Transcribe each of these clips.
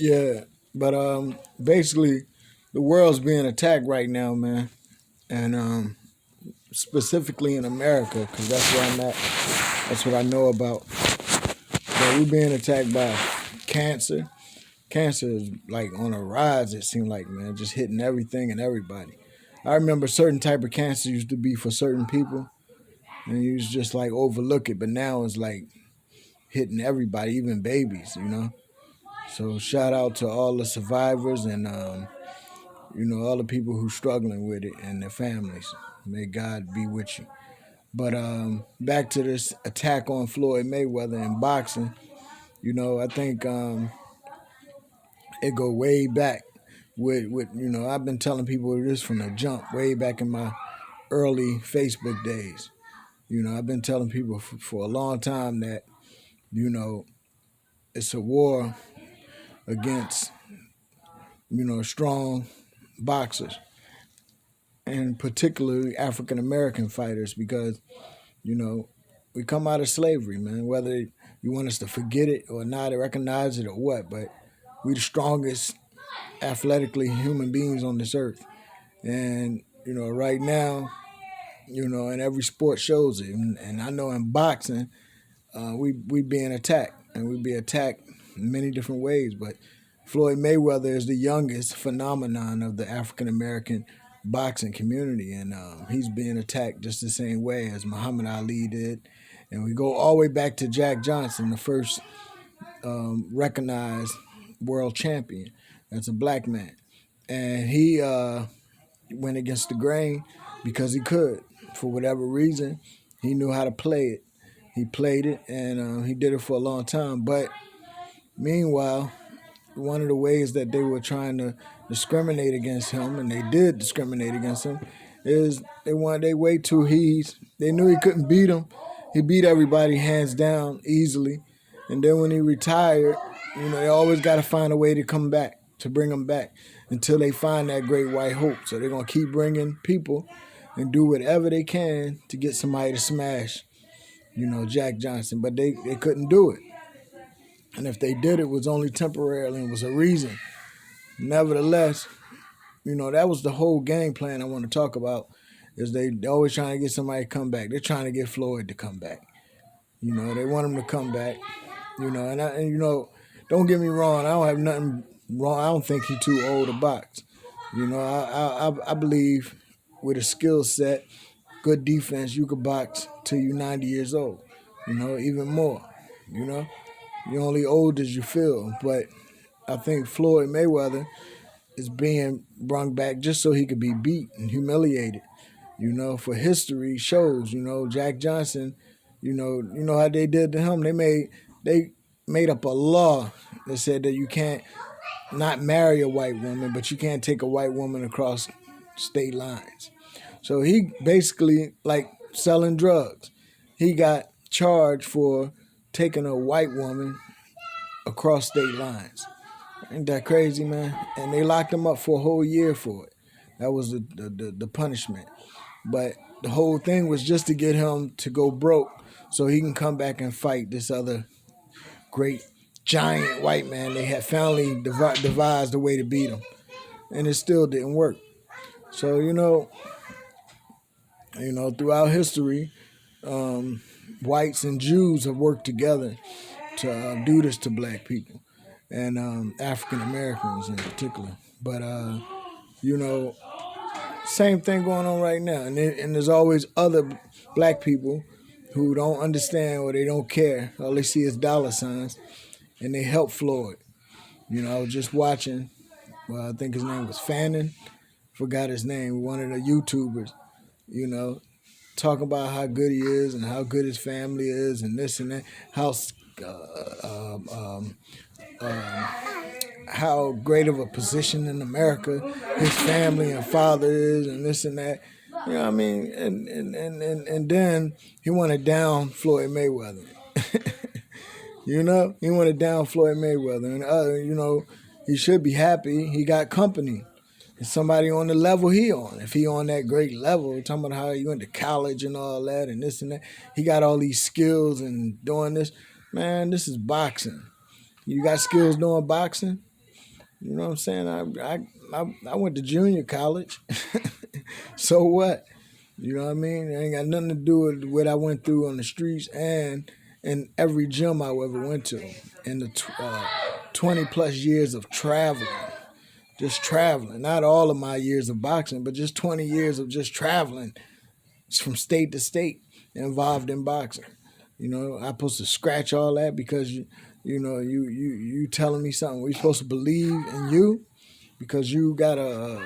Yeah, but basically, the world's being attacked right now, man, and specifically in America, because that's where I'm at. That's what I know about. But we're being attacked by cancer. Cancer is like on a rise. It seemed like, man, just hitting everything and everybody. I remember certain type of cancer used to be for certain people, and you used to just like overlook it. But now it's like hitting everybody, even babies. So shout out to all the survivors and all the people who struggling with it and their families. May God be with you. But back to this attack on Floyd Mayweather in boxing. I think it go way back with I've been telling people this from the jump, way back in my early Facebook days. I've been telling people for a long time that you know it's a war against strong boxers and particularly African American fighters because you know we come out of slavery, man. Whether you want us to forget it or not, or recognize it or what, but we the strongest athletically human beings on this earth. And right now, and every sport shows it. And I know in boxing, we being attacked, and we be attacked in many different ways. But Floyd Mayweather is the youngest phenomenon of the African American boxing community, and he's being attacked just the same way as Muhammad Ali did. And we go all the way back to Jack Johnson, the first recognized world champion. That's a black man, and he went against the grain because he could, for whatever reason. He knew how to play it. He played it, and he did it for a long time. But meanwhile, one of the ways that they were trying to discriminate against him, and they did discriminate against him, is they wanted their way too. They knew he couldn't beat him. He beat everybody hands down easily, and then when he retired, they always got to find a way to come back, to bring him back until they find that great white hope. So they're gonna keep bringing people and do whatever they can to get somebody to smash, Jack Johnson, but they couldn't do it. And if they did, it was only temporarily and was a reason. Nevertheless, that was the whole game plan I want to talk about. Is they always trying to get somebody to come back. They're trying to get Floyd to come back. They want him to come back. Don't get me wrong. I don't have nothing wrong. I don't think he's too old to box. I believe with a skill set, good defense, you could box till you're 90 years old. Even more. You're only old as you feel. But I think Floyd Mayweather is being brung back just so he could be beat and humiliated. For history shows, Jack Johnson, how they did to him. They made up a law that said that you can't not marry a white woman, but you can't take a white woman across state lines. So he basically like selling drugs. He got charged for taking a white woman across state lines. Ain't that crazy, man? And they locked him up for a whole year for it. That was the punishment. But the whole thing was just to get him to go broke so he can come back and fight this other great giant white man. They had finally devised a way to beat him. And it still didn't work. So, throughout history, whites and Jews have worked together to do this to black people and African Americans in particular. But same thing going on right now, and there's always other black people who don't understand or they don't care. All they see is dollar signs, and they help Floyd. I was just watching. Well, I think his name was Fannin. Forgot his name. One of the YouTubers. Talking about how good he is and how good his family is and this and that. How great of a position in America his family and father is and this and that. You know what I mean? And then he wanted down Floyd Mayweather. He wanted down Floyd Mayweather. And he should be happy. He got company. It's somebody on the level he on. If he on that great level, talking about how he went to college and all that and this and that. He got all these skills and doing this. Man, this is boxing. You got skills doing boxing? You know what I'm saying? I went to junior college. So what? You know what I mean? It ain't got nothing to do with what I went through on the streets and in every gym I ever went to. In the 20 plus years of traveling, just traveling. Not all of my years of boxing, but just 20 years of just traveling from state to state involved in boxing. You know, I'm supposed to scratch all that because you telling me something. We supposed to believe in you because you got a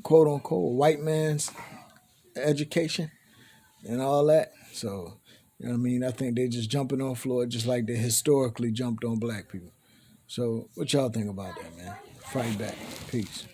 quote unquote white man's education and all that. So, you know what I mean? I think they just jumping on Floyd just like they historically jumped on black people. So, what y'all think about that, man? Fight back. Peace.